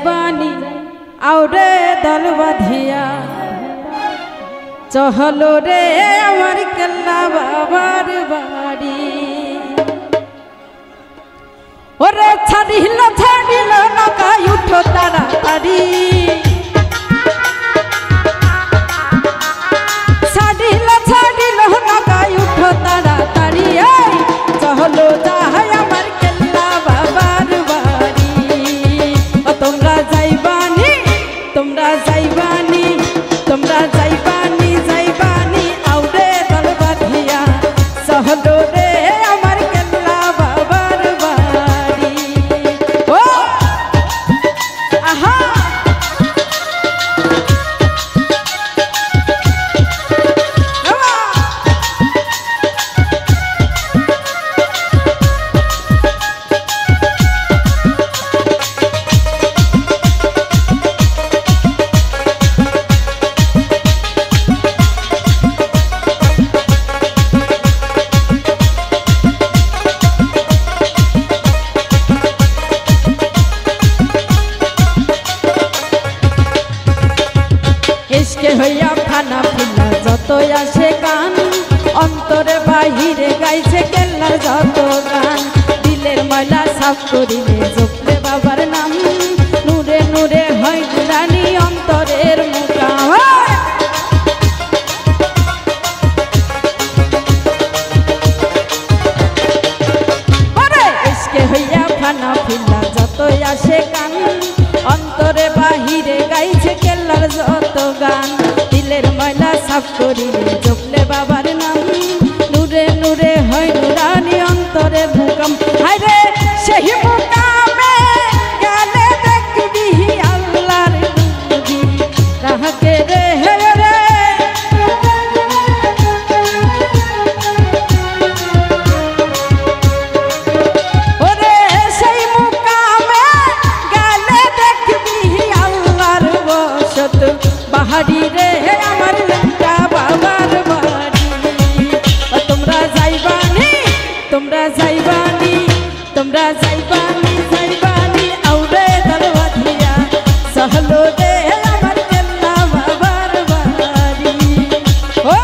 যাইবানি আউরে দল বাঁধিয়া চহলো রে আমার কেল্লা বাবার বাড়ি। ওরে ছাড়িল নৌকায় উঠো তাড়াতাড়ি, ছাড়িল নৌকায় উঠো তাড়াতাড়ি, চহলো যাই আমার কেল্লা বাবার বাড়ি। ও তোমরা যাইবানি যাইবানি আউরে দল বাঁধিয়া চহলো রে আমার কেল্লা বাবার বাড়ি। ও আহা ইশকে হইয়া ফানা ফিলা যত আসে গান, অন্তরে বাহিরে গাইছে কেল্লার যত গান। দিলের ময়লা সাফ করিলে জপলে বাবার নাম, নূরে নূরে হয় রানী অন্তরের মুকাম। ইশকে হইয়া ফানা ফিলা যত আসে গান, অন্তরে বাহিরে গাইছে কেল্লার যত গান। দিলের ময়লা সাফ করিলে জপলে বাবার নাম, নূরে নূরে হয় নুরানি অন্তরে ভূকম্প। হায়রে সেই মুকামে গেলে দেখবি আল্লাহর নবী রাহকে রে রে। ওরে সেই মুকামে গেলে দেখবি আল্লাহর বসত বাহারি রে আমার লেঙ্গা বাবার বাড়ি। তোমরা যাইবানি যাইবানি আউরে দল বাঁধিয়া চহলো রে আমার কেল্লা বাবার বাড়ি। ও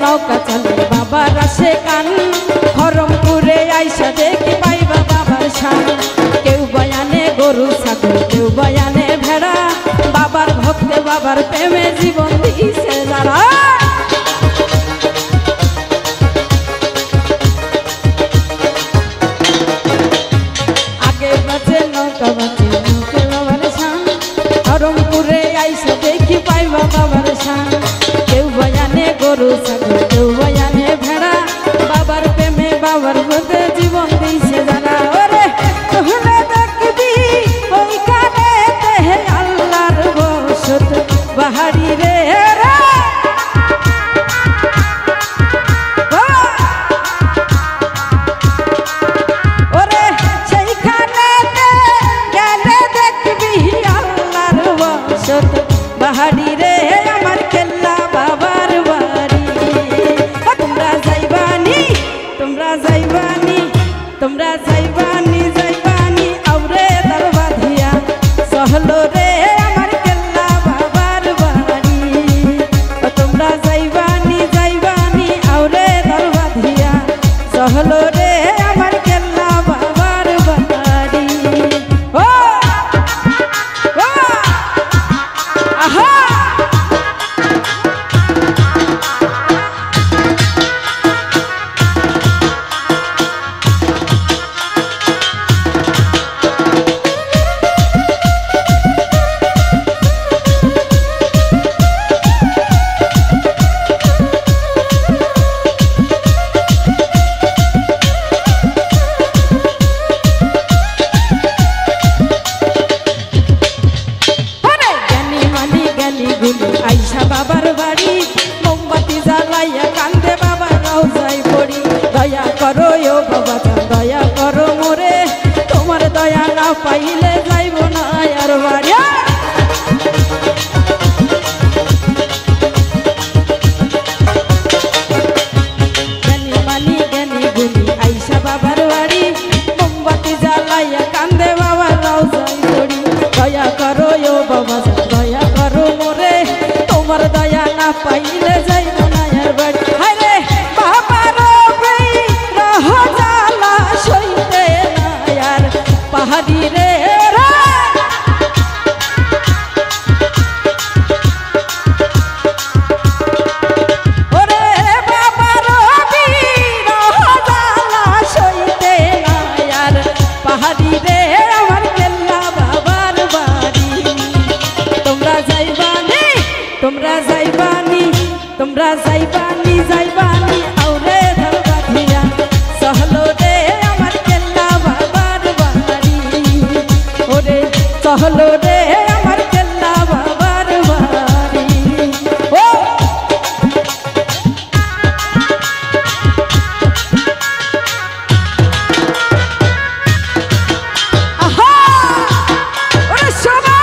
নৌকা চলে বাবার আসে কান, খরমপুরে আইসা দেখি পাইবা বাবার শান। কেউ বয়ানে গরু ছাগল, কেউ বয়ানে ভেড়া, বাবার ভক্তে বাবার প্রেমে জীবন দিছে যারা। আগে বাজে নৌকা বাজে নৌকে বাবার শান, খরমপুরে আইসা দেখি পাইবা বাবার শান। কেউ বয়ানে গরু ছাগল, কেউ বয়ানে ভেড়া, বাবার প্রেমে বাবার ভক্তে জীবন দিছে যারা। ওরে তোহলে দেখবি ওইখানে দেহে আল্লাহর বসত বাহারি রে রে। না পাইলে যাইব না আর বাড়ি জ্ঞানী মানি জ্ঞানী গুণী আইসা বাবার বাড়ি মোমবাতি জ্বালাইয়া কান্দে বাবার রওজায় পড়ি দয়া করো ও বাবা দয়া করো মোরে তোমার দয়া না পাইলে যাইব না আর বাড়ি আরে বাবার রহ জ্বালা সইতে না আর পাহাড়ি রে তোমরা যাইবানি যাইবানি আউরে ধরবা ধিয়া সহলো রে আমার কেল্লা বাবার বাড়ি ওরে সহলো রে আমার কেল্লা বাবার বাড়ি ও আহা ওরে সবাই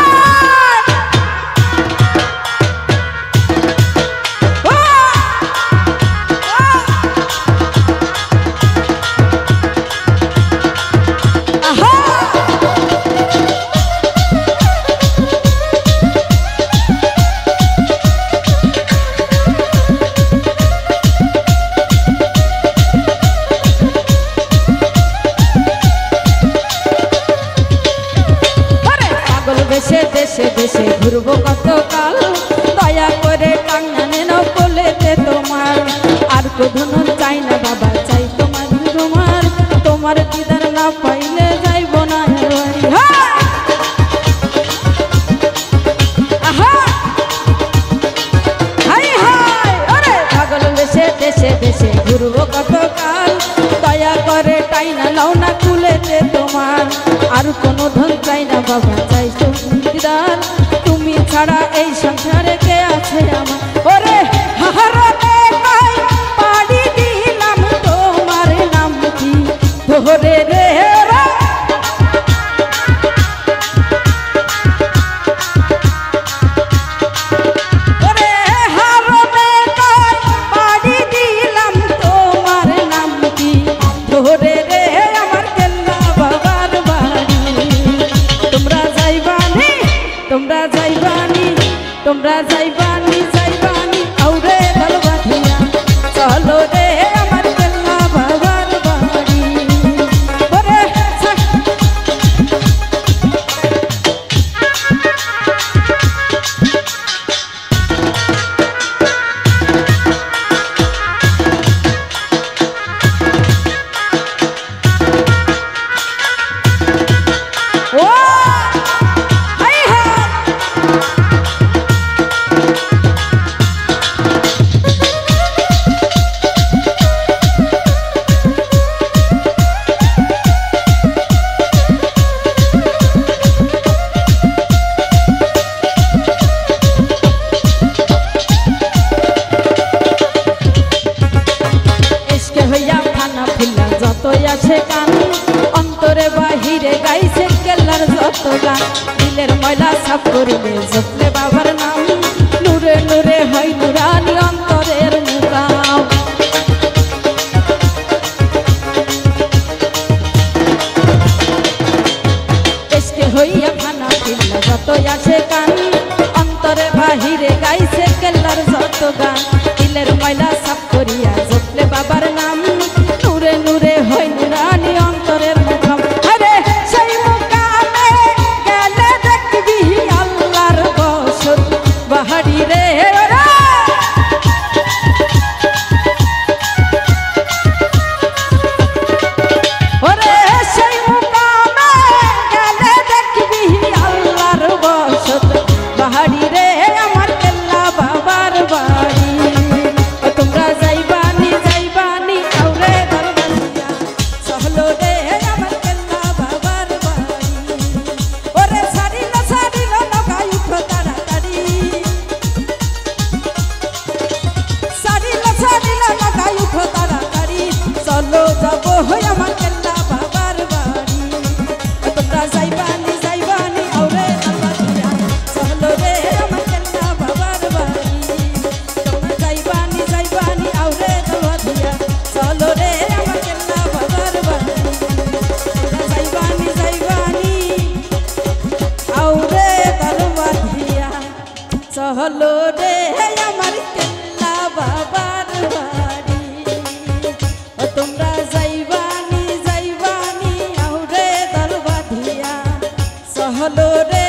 দেশে দেশে দেশে ঘুরবো কতকাল দয়া করে টাঙ্গানে নকলেতে তোমার আর কোধনু চাই না বাবা চাই তোমার তোমার তোমার দিদার না পাইলে যাইব না হাই হাই ওরে পাগল দেশে দেশে দেশে ঘুরবো কতকাল দয়া করে টাই না লাও না কুলেতে তোমার আর কোনো ধন চাই না বাবা চাই দিদার তুমি ছাড়া এই সংসারে কে আছে আমার ওরে হারাতে পাই পাড়ি দিলাম তোমার নাম কি ধরে রে ওরে হারাতে পাই পাড়ি দিলাম তোমার নাম কি ধরে রে আমার কেল্লা বাবার বাড়ি তোমরা যাইবানি তোমরা যাইবানি তোমরা যাইবানি যাইবানি আউরে দলবা ধিয়া চলো রে আমার কেল্লা বাবার বাড়ি ওরে ও হাই হাই যতই আছে কান অন্তরে বাহিরে গাইছে কেল্লার যত গান দিলের ময়লা সাফ করিলে জপলে বাবার নাম নূরে নূরে হয় নুরানি অন্তরের মুকাম এসকে হইয়া খানা ফিরলা যতই আছে কান অন্তরে বাহিরে গাইছে কেল্লার যত গান দিলের ময়লা সাফ করিয়া জপলে বাবার নাম নূরে নূরে হয় নুরানি অন্তরের মুকাম আরে সেই মুকামে গেলে দেখবি আল্লাহর বসত বাহারি রে ওরে সেই মুকামে গেলে দেখবি আল্লাহর বসত বাহারি রে আমার কেল্লা বাবার বাড়ি তোমরা যাইবানি যাইবানি আউরে সহলো রে আমার কেল্লা বাবার বাড়ি ও তোমরা যাইবানি আউরে দল বাঁধিয়া সহলো রে